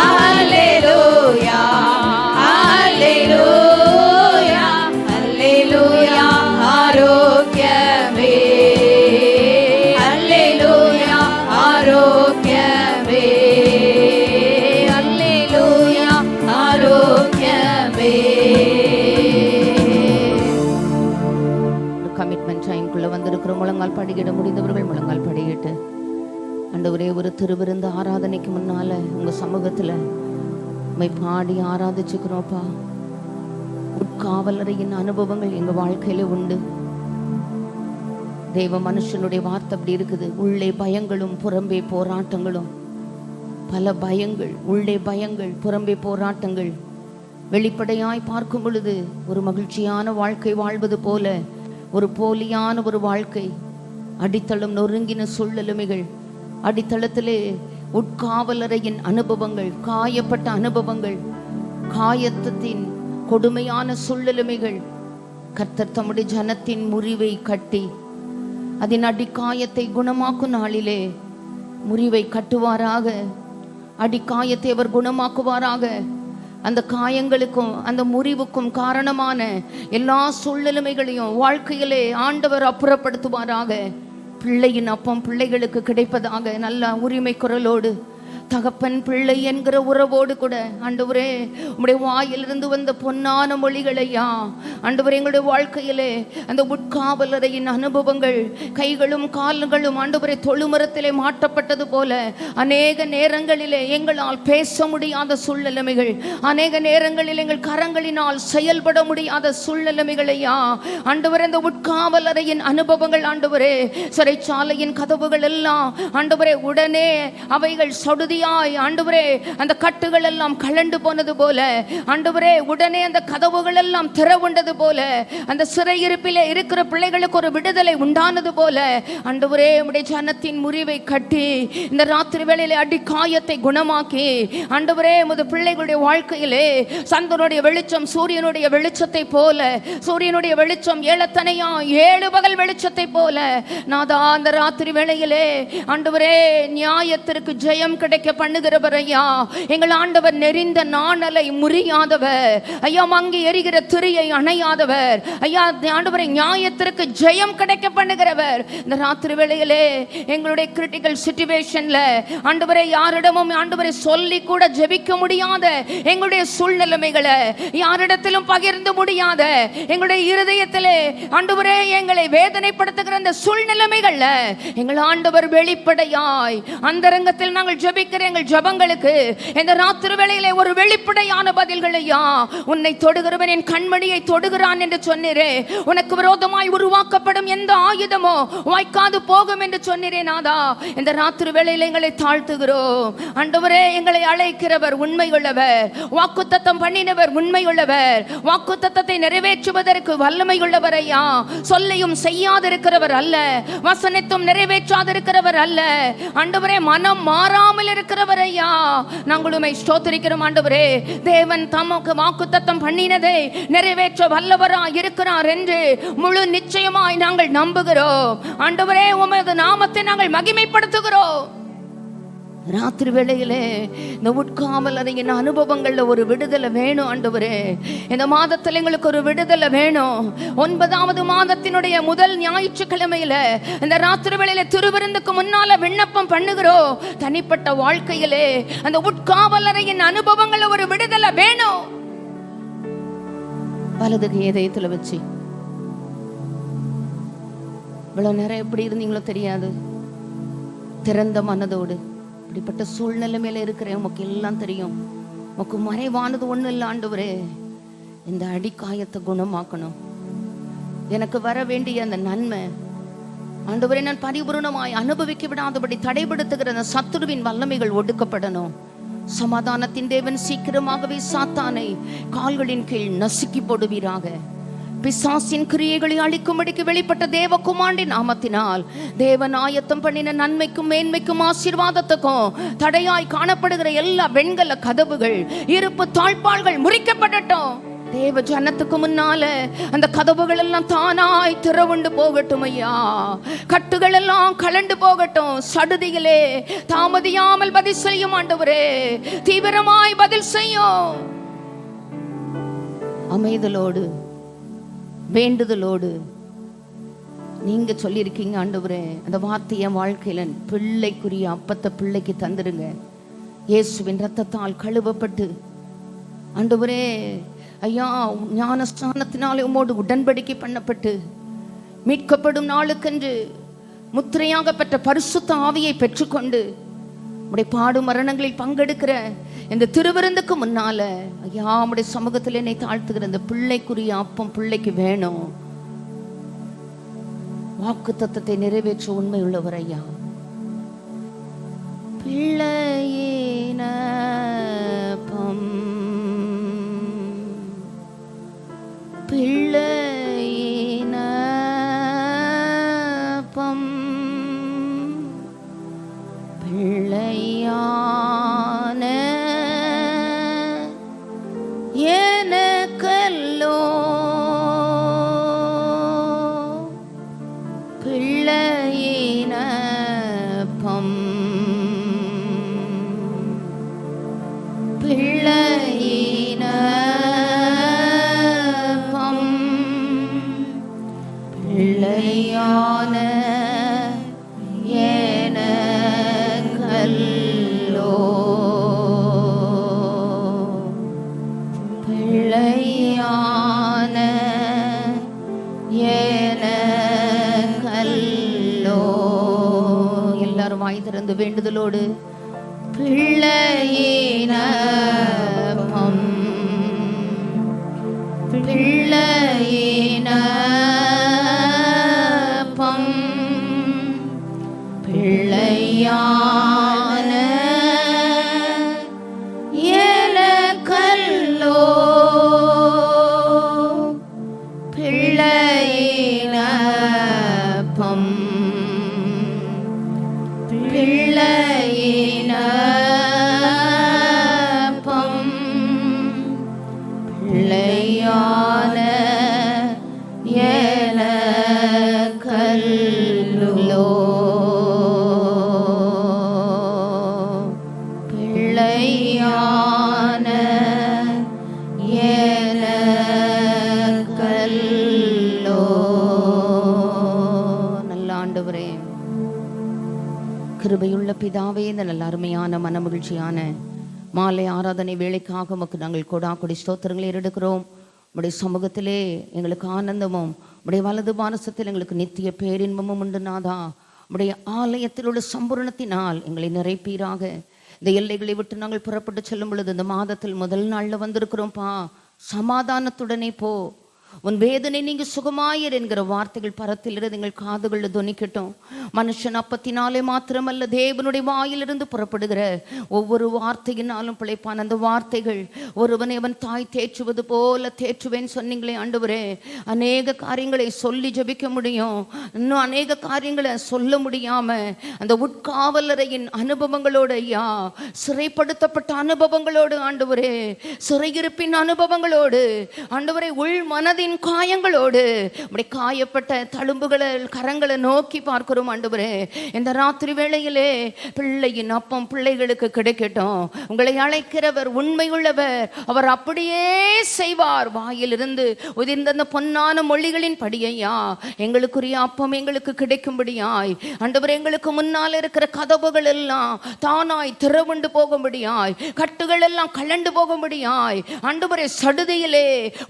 அல்லேலூயா, அல்லேலூயா, அல்லேலூயா, ஆரோக்கியமே. அல்லேலூயா, ஆரோக்கியமே. அல்லேலூயா, ஆரோக்கியமே. கமிட்மெண்ட் டைம்குள்ள வந்திருக்கிற முழங்கால் படியிட முடிந்தவர்கள் முழங்கால் படியிட்டு ஆண்டவரே, ஒரு திருவிருந்து ஆராதனைக்கு முன்னால உங்க சமூகத்துல உம்மை பாடி ஆராதிச்சுக்கிறோம்ப்பா. உட்காவலரையின் அனுபவங்கள் எங்க வாழ்க்கையில உண்டு. தேவ மனுஷனுடைய வார்த்தை அப்படி இருக்குது, உள்ளே பயங்களும் புறம்பே போராட்டங்களும். பல பயங்கள், உள்ளே பயங்கள், புறம்பே போராட்டங்கள். வெளிப்படையாய் பார்க்கும் பொழுது ஒரு மகிழ்ச்சியான வாழ்க்கை வாழ்வது போல ஒரு போலியான ஒரு வாழ்க்கை. அடித்தளம் நொறுங்கின சூழ்நிலைமைகள், அடித்தளத்திலே உட்காவலரையின் அனுபவங்கள், காயப்பட்ட அனுபவங்கள், காயத்தின் கொடுமையான சூழ்நிலைமைகள். கர்த்தர் தம்முடைய ஜனத்தின் முறிவை கட்டி அதன் அடிக்காயத்தை குணமாக்கும் நாளிலே முறிவை கட்டுவாராக. அடிக்காயத்தை அவர் குணமாக்குவாராக. அந்த காயங்களுக்கும் அந்த முறிவுக்கும் காரணமான எல்லா சூழ்நிலைமைகளையும் வாழ்க்கையிலே ஆண்டவர் அப்புறப்படுத்துவாராக. பிள்ளையின் அப்பம் பிள்ளைகளுக்கு கிடைப்பதாக நல்ல உரிமை குரலோடு தகப்பன் பிள்ளை என்கிற உறவோடு கூட ஆண்டவரே உம்முடைய வாயிலிருந்து வந்த பொன்னான மொழிகளையா ஆண்டவரே எங்களுடைய வாழ்க்கையிலே அந்த உட்காவலரையின் அனுபவங்கள், கைகளும் கால்களும் ஆண்டவரே தொழுமரத்திலே மாட்டப்பட்டது போல அநேக நேரங்களிலே எங்களால் பேச முடியாத சூழ்நிலைமைகள், அநேக நேரங்களில் எங்கள் கரங்களினால் செயல்பட முடியாத சூழ்நிலைமைகளையா ஆண்டவரே அந்த உட்காவலரையின் அனுபவங்கள் ஆண்டவரே சிறைச்சாலையின் கதவுகள் எல்லாம் ஆண்டவரே உடனே அவைகள் சடுதி பகுதியாய் ஆண்டவரே அந்த கட்டுகள் எல்லாம் கலண்டு போனது போல, ஆண்டவரே உடனே அந்த கதவுகள் எல்லாம் திறவுண்டது போல, அந்த சிறையிருப்பிலே இருக்கிற பிள்ளைகளுக்கு ஒரு விடுதலை உண்டானது போல, ஆண்டவரே உம்முடைய ஜனத்தின் முறிவை கட்டி இந்த ராத்திரி வேளையிலே அடி காயத்தை குணமாக்கி, ஆண்டவரே உமது பிள்ளைகளுடைய வாழ்க்கையிலே சந்திரனுடைய வெளிச்சம் சூரியனுடைய வெளிச்சத்தை போல, சூரியனுடைய வெளிச்சம் ஏழத்தனையா 7 பகல் வெளிச்சத்தை போல நாதா அந்த ராத்திரி வேளையிலே ஆண்டவரே நியாயத்திற்கு ஜெயம் கிடைக்க பண்ணுகிறவர் ஐயா. எங்கள் ஆண்டவர் நெறிந்த நாணலை முறியாதவர் ஐயா, மங்கி எரிகிற திரியை அணையாதவர் ஐயா. ஆண்டவரை நியாயத்திற்கு ஜெயம் கிடைக்க பண்ணுகிறவர். இந்த ராத்திரி வேளையிலே எங்களுடைய கிரிட்டிக்கல் சிச்சுவேஷன்ல ஆண்டவரை யாரிடமும் ஆண்டவரை சொல்லி கூட ஜெபிக்க முடியாத எங்களுடைய சூழ்நிலைமைகளை யாரிடத்திலும் பகிர்ந்து முடியாத எங்களுடைய இருதயத்திலே ஆண்டவரே எங்களை வேதனைப்படுத்துகிற அந்த சூழ்நிலைமைகள்ல எங்கள் ஆண்டவர் வெளிப்படையாய் அந்தரங்கத்தில் நாங்கள் ஜெபிக்கிற எங்கள் ஜெபங்களுக்கு இந்த ராத்திரி வேளையிலே ஒரு வெளிப்படையான பதில்கள் ஐயா. உன்னை தொடுகிறவன் என் கண்மணியை தொடுகிறான் என்று சொன்னீரே, உனக்கு விரோதமாய் உருவாக்கப்படும் எந்த ஆயுதமோ வாய்க்காது போகும் என்று சொன்னீரே நாதா. இந்த ராத்திரி வேளையிலே எங்களை தாழ்த்துகிறோம் ஆண்டவரே. எங்களை அழைக்கிறவர் உண்மை உள்ளவர், வாக்குத்தத்தம் பண்ணினவர் உண்மை உள்ளவர், வாக்குத்தத்தத்தை நிறைவேற்றுவதற்கு வல்லமை உள்ளவர் ஐயா. சொல்லையும் செய்யாதிருக்கிறவர் அல்ல, வசனத்தும் நிறைவேற்றாதிருக்கிறவர் அல்ல ஆண்டவரே. மனம் மாறாமல் இருக்கிறவர் ஐயா. நாங்கள் உம்மை ஸ்தோத்திரிக்கிறோம் ஆண்டவரே. தேவன் தமக்கு வாக்குத்தத்தம் பண்ணினதை நிறைவேற்ற வல்லவராய் இருக்கிறார் என்று முழு நிச்சயமாய் நாங்கள் நம்புகிறோம் ஆண்டவரே. உமது நாமத்தை நாங்கள் மகிமைப்படுத்துகிறோம். ராத்திரி வேளையிலே இந்த உட்காமல் அறிஞர் அனுபவங்கள்ல ஒரு விடுதலை வேணும் ஆண்டவரே. இந்த மாதத்தில் எங்களுக்கு ஒரு விடுதலை வேணும். 9வது மாதத்தினுடைய முதல் ஞாயிற்றுக்கிழமையில இந்த ராத்திரி வேளையில திருவிருந்துக்கு முன்னால விண்ணப்பம் பண்ணுகிறோம். தனிப்பட்ட வாழ்க்கையிலே அந்த உட்காவல் அறையின் அனுபவங்கள்ல ஒரு விடுதலை வேணும். வலது இதயத்துல வச்சு இவ்வளவு நேரம் எப்படி இருந்தீங்களோ தெரியாது, திறந்த மனதோடு இப்படிப்பட்ட சூழ்நிலை மேல இருக்கிறேன். உமக்கு எல்லாம் தெரியும். உமக்கு மறைவானது ஒண்ணு இல்லை ஆண்டவரே. இந்த அடிக்காயத்தை குணமாக்கணும். எனக்கு வர வேண்டிய அந்த நன்மை ஆண்டவரே நான் பரிபூரணமாய் அனுபவிக்க விடாதபடி தடைபடுத்துகிற அந்த சத்துருவின் வல்லமைகள் ஒடுக்கப்படணும். சமாதானத்தின் தேவன் சீக்கிரமாகவே சாத்தானை கால்களின் கீழ் நசுக்கி போடுவீராக. பிசாசின் கிரியைகளை அழிக்கும்படிக்கு வெளிப்பட்ட தேவகுமாரனின் நாமத்தினால் தேவன் ஆயத்தம் பண்ணின நன்மைக்கும் மேன்மைக்கும் ஆசீர்வாதத்துக்கும் தடையாய் காணப்படுகிற எல்லா வெண்கல கதவுகள் இருப்பு தாழ்பாள்கள் முறிக்கப்படட்டும். தேவ ஜனத்துக்கு முன்னால அந்த கதவுகள் எல்லாம் தானாய் திறவுண்டு போகட்டும் ஐயா. கட்டுகள் எல்லாம் கலண்டு போகட்டும். சடுதியிலே தாமதியாமல் பதில் செய்யும் ஆண்டவரே. தீவிரமாய் பதில் செய்யும். அமைதலோடு வேண்டுதலோடு நீங்க சொல்லியிருக்கீங்க ஆண்டவரே. அந்த வார்த்தைய வாழ்க்கையில பிள்ளைக்குரிய அப்பத்தை பிள்ளைக்கு தந்துருங்க. இயேசுவின் ரத்தத்தால் கழுவப்பட்டு ஆண்டவரே ஐயா ஞானஸ்தானத்தினாலே உம்மோடு உடன்படிக்கை பண்ணப்பட்டு மீட்கப்படும் நாளுக்கென்று முத்திரையாக பெற்ற பரிசுத்த ஆவியை பெற்றுக்கொண்டு உடைய பாடு மரணங்களில் பங்கெடுக்கிற இந்த திருவிருந்துக்கு முன்னால ஐயா உடைய சமூகத்தில் என்னை தாழ்த்துகிற இந்த பிள்ளைக்குரிய அப்பம் பிள்ளைக்கு வேணும். வாக்கு தத்தத்தை நிறைவேற்ற உண்மை உள்ளவர் ஐயா. பிள்ளையின பிள்ளையின பிள்ளையான எனக்கல்லோ பிள்ளையின பிள்ளையின பிள்ளையான எனக்கல்லோ பிள்ளையான எனக்கல்லோ. எல்லாரும் வாய் திறந்து வேண்டுதலோடு பிள்ளையின பிள்ளையின பிள்ளையான கிருபையுள்ள பிதாவே, இந்த நல்ல அருமையான மனமகிழ்ச்சியான மாலை ஆராதனை வேலைக்காக உமக்கு நாங்கள் கொடி ஸ்தோத்திரங்களை எடுக்கிறோம். உடைய சமூகத்திலே எங்களுக்கு ஆனந்தமும், உடைய வலது பாரசத்தில் எங்களுக்கு நித்திய பேரின்பமும் உண்டு நாதா. உடைய ஆலயத்தில் உள்ள சம்பூரணத்தினால் எங்களை நிறைப்பீராக. இந்த எல்லைகளை விட்டு நாங்கள் புறப்பட்டு செல்லும் பொழுது இந்த மாதத்தில் முதல் நாளில் வந்திருக்கிறோம்ப்பா. சமாதானத்துடனே போ, உன் வேதனை நீங்க சுகமாயிரு என்கிற வார்த்தைகள் பரத்திலிருந்து எங்கள் காதுகளில் துணிக்கட்டும். மனுஷன் அப்பத்தினாலே மாத்திரமல்ல, தேவனுடைய வாயிலிருந்து புறப்படுகிற ஒவ்வொரு வார்த்தையினாலும் பிழைப்பான். அந்த வார்த்தைகள் ஒருவனை அவன் தாய் தேற்றுவது போல தேற்றுவேன்னு சொன்னீங்களே ஆண்டவரே. அநேக காரியங்களை சொல்லி ஜபிக்க முடியும், இன்னும் அநேக காரியங்களை சொல்ல முடியாம அந்த உட்காவலரையின் அனுபவங்களோடு ஐயா, சிறைப்படுத்தப்பட்ட அனுபவங்களோடு ஆண்டவரே, சிறையிருப்பின் அனுபவங்களோடு ஆண்டவரே, உள் மனதின் காயங்களோடு அப்படி காயப்பட்ட தழும்புகளை கரங்களை நோக்கி பார்க்கிறோம் ஆண்டவரே. இந்த ராத்திரி வேளையிலே பிள்ளையின் அப்பம் பிள்ளைகளுக்கு கிடைக்கட்டும். உங்களை அழைக்கிறவர் உண்மை உள்ளவர், அவர் அப்படியே செய்வார். வாயிலிருந்து உதிர்ந்த அந்த பொன்னான மொழிகளின் படியையா எங்களுக்குரிய அப்பம் எங்களுக்கு கிடைக்கும்படியாய் ஆண்டவர், எங்களுக்கு முன்னால் இருக்கிற கதவுகள் எல்லாம் தானாய் திறவுண்டு போகும்படியாய், கட்டுகள் எல்லாம் கலண்டு போகும்படியாய் ஆண்டவரே, சடுதியிலே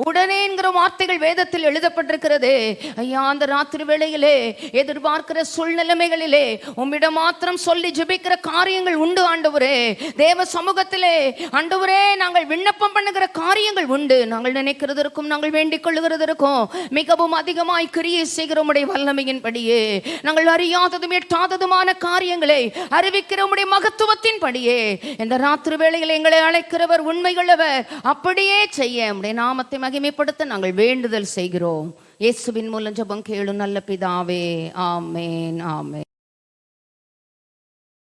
உடனே என்கிற வார்த்தைகள் வேதத்தில் எழுதப்பட்டிருக்கிறது ஐயா. அந்த ராத்திரி வேளையிலே எதிர்பார்க்கிற சூழ்நிலைமைகளிலே உம்மிடம் மாத்திரம் சொல்லி ஜெபிக்கிற காரியங்கள் உண்டு ஆண்டவரே. தேவ சமூகத்திலே ஆண்டவரே நாங்கள் விண்ணப்பம் பண்ணுகிற காரியங்கள் உண்டு. நாங்கள் நினைக்கிறதற்கும் நாங்கள் வேண்டிக் கொள்ளுகிறதற்கும் மிகவும் அதிகமாய் கிரியை செய்கிற உம்முடைய வல்லமையின் படியே, நாங்கள் அறியாததும் எட்டாததுமான காரியங்களை அறிவிக்கிற உம்முடைய மகத்துவத்தின் படியே இந்த ராத்திரி வேளையில் எங்களை அழைக்கிறவர் உண்மையுள்ளவர், அப்படியே செய்ய உம்முடைய நாமத்தை மகிமைப்படுத்த நாங்கள் வேண்டுதல் செய்கிறோம். இயேசுவின் மூலம் ஜெபம் கேளும் நல்ல பிதாவே. ஆமென், ஆமென்.